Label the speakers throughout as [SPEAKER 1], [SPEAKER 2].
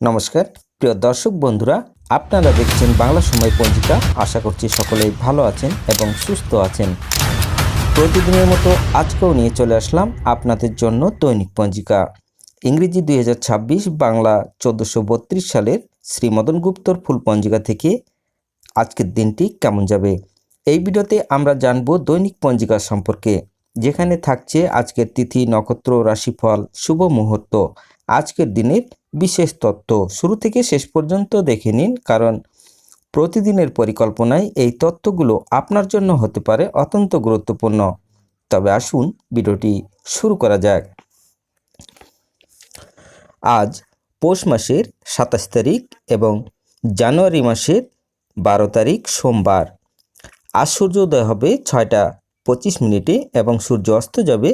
[SPEAKER 1] নমস্কার প্রিয় দর্শক বন্ধুরা, আপনারা দেখছেন বাংলা সময় পঞ্জিকা। আশা করছি সকলেই ভালো আছেন এবং সুস্থ আছেন। প্রতিদিনের মতো আজকেও নিয়ে চলে আসলাম আপনাদের জন্য দৈনিক পঞ্জিকা। ইংরেজি 2026, বাংলা 1432 সালের শ্রী মদন গুপ্তর ফুল পঞ্জিকা থেকে আজকের দিনটি কেমন যাবে। এই ভিডিওতে আমরা জানব দৈনিক পঞ্জিকা সম্পর্কে, যেখানে থাকছে আজকের তিথি, নক্ষত্র, রাশিফল, শুভ মুহূর্ত, আজকের দিনের বিশেষ তথ্য। শুরু থেকে শেষ পর্যন্ত দেখে নিন, কারণ প্রতিদিনের পরিকল্পনায় এই তথ্যগুলো আপনার জন্য হতে পারে অত্যন্ত গুরুত্বপূর্ণ। তবে আসুন ভিডিওটি শুরু করা যাক। আজ পৌষ মাসের 27 তারিখ এবং জানুয়ারি মাসের 12 তারিখ সোমবার। আজ সূর্যোদয় হবে 6টা 25 মিনিটে এবং সূর্য অস্ত যাবে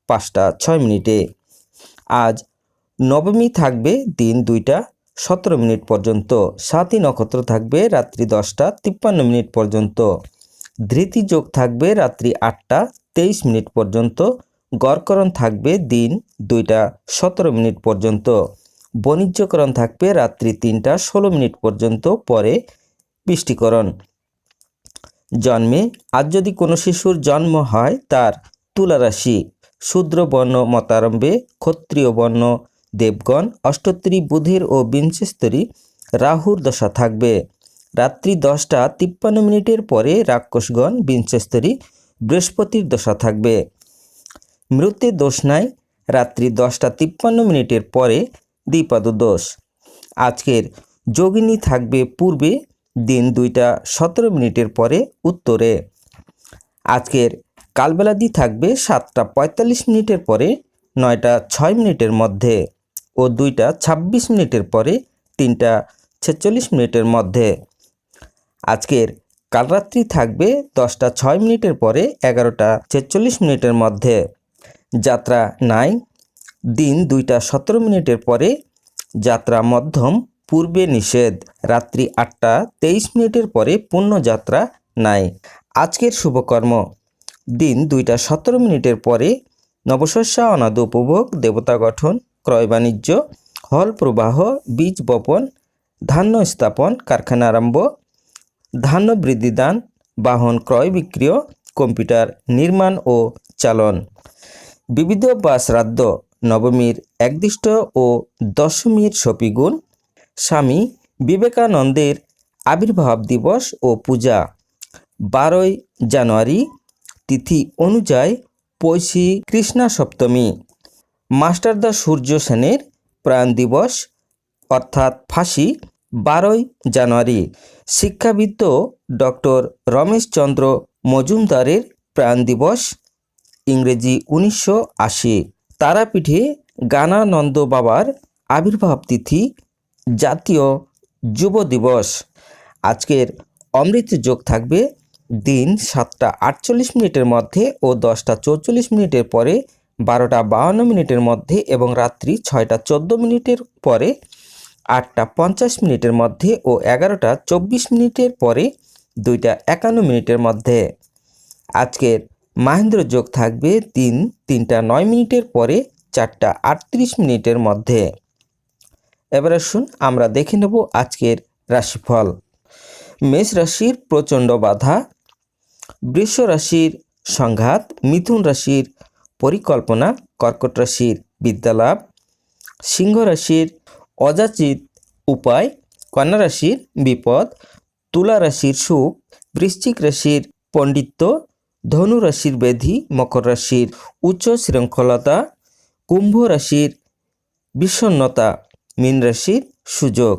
[SPEAKER 1] 5টা 6 মিনিটে। আজ নবমী থাকবে দিন 2টা 17 মিনিট পর্যন্ত। সাতী নক্ষত্র থাকবে রাত্রি 10টা 53 মিনিট পর্যন্ত। ধৃতি যোগ থাকবে রাত্রি 8টা 23 মিনিট পর্যন্ত। গড়করণ থাকবে দিন 2টা 17 মিনিট পর্যন্ত। বণিজ্যকরণ থাকবে রাত্রি 3টা 16 মিনিট পর্যন্ত, পরে বৃষ্টিকরণ। জন্মে আজ যদি কোনো শিশুর জন্ম হয়, তার তুলা রাশি, শূদ্র বর্ণ মতারম্ভে, ক্ষত্রিয় বর্ণ দেবগণ, অষ্টত্রী বুধের ও বিংশস্তরী রাহুর দশা থাকবে। রাত্রি 10টা 53 মিনিটের পরে রাক্ষসগণ, বিংশস্তরী বৃহস্পতির দশা থাকবে। মৃত্যুর দোষ নাই, রাত্রি 10টা 53 মিনিটের পরে দ্বিপাদ দোষ। আজকের যোগিনী থাকবে পূর্বে, দিন 2টা 17 মিনিটের পরে উত্তরে। আজকের কালবেলাদি থাকবে 7টা 45 মিনিটের পরে 9টা 6 মিনিটের মধ্যে ও 2টা 26 মিনিটের পরে 3টা 46 মিনিটের মধ্যে। আজকের কালরাত্রি থাকবে 10টা 6 মিনিটের পরে 11টা 46 মিনিটের মধ্যে। যাত্রা নাই, দিন 2টা 17 মিনিটের পরে যাত্রা মধ্যম, পূর্বে নিষেধ। রাত্রি 8টা 23 মিনিটের পরে পূর্ণ যাত্রা নাই। আজকের শুভকর্ম, দিন 2টা 17 মিনিটের পরে নবশস্যা অনাদ উপভোগ, দেবতা গঠন, ক্রয় বাণিজ্য, হল প্রবাহ, বীজ বপন, ধান্য স্থাপন, কারখানা আরম্ভ, ধান্য বৃদ্ধিদান, বাহন ক্রয় বিক্রয়, কম্পিউটার নির্মাণ ও চালন। বিবিধ বা শ্রাদ্ধ, নবমীর একদিষ্ট ও দশমীর শপীগুণ, স্বামী বিবেকানন্দের আবির্ভাব দিবস ও পূজা। 12ই জানুয়ারি তিথি অনুযায়ী পৈশী কৃষ্ণা সপ্তমী। মাস্টারদা সূর্য সেনের প্রাণ দিবস অর্থাৎ ফাঁসি 12ই জানুয়ারি। শিক্ষাবিদ ডক্টর রমেশচন্দ্র মজুমদারের প্রাণ দিবস ইংরেজি 1980। তারাপীঠে জ্ঞানানন্দ বাবার আবির্ভাব তিথি, জাতীয় যুব দিবস। আজকের অমৃত যোগ থাকবে দিন 7টা 48 মিনিটের মধ্যে ও 10টা 44 মিনিটের পরে 12টা 52 মিনিটের মধ্যে এবং রাত্রি 6টা 14 মিনিটের পরে 8টা 50 মিনিটের মধ্যে ও 11টা 24 মিনিটের পরে 2টা 51 মিনিটের মধ্যে। আজকের মাহেন্দ্র যোগ থাকবে দিন 3টা 9 মিনিটের পরে 4টা 38 মিনিটের মধ্যে। এবার আসুন আমরা দেখে নেব আজকের রাশিফল। মেষ রাশির প্রচণ্ড বাধা, বৃষ রাশির সংঘাত, মিথুন রাশির পরিকল্পনা, কর্কট রাশির বিদ্যালাভ, সিংহ রাশির অযাচিত উপায়, কন্যা রাশির বিপদ, তুলা রাশির সুখ, বৃশ্চিক রাশির পণ্ডিত্য, ধনু রাশির ব্যাধি, মকর রাশির উচ্চ শৃঙ্খলতা, কুম্ভ রাশির বিষণ্ণতা, মীন রাশির সুযোগ।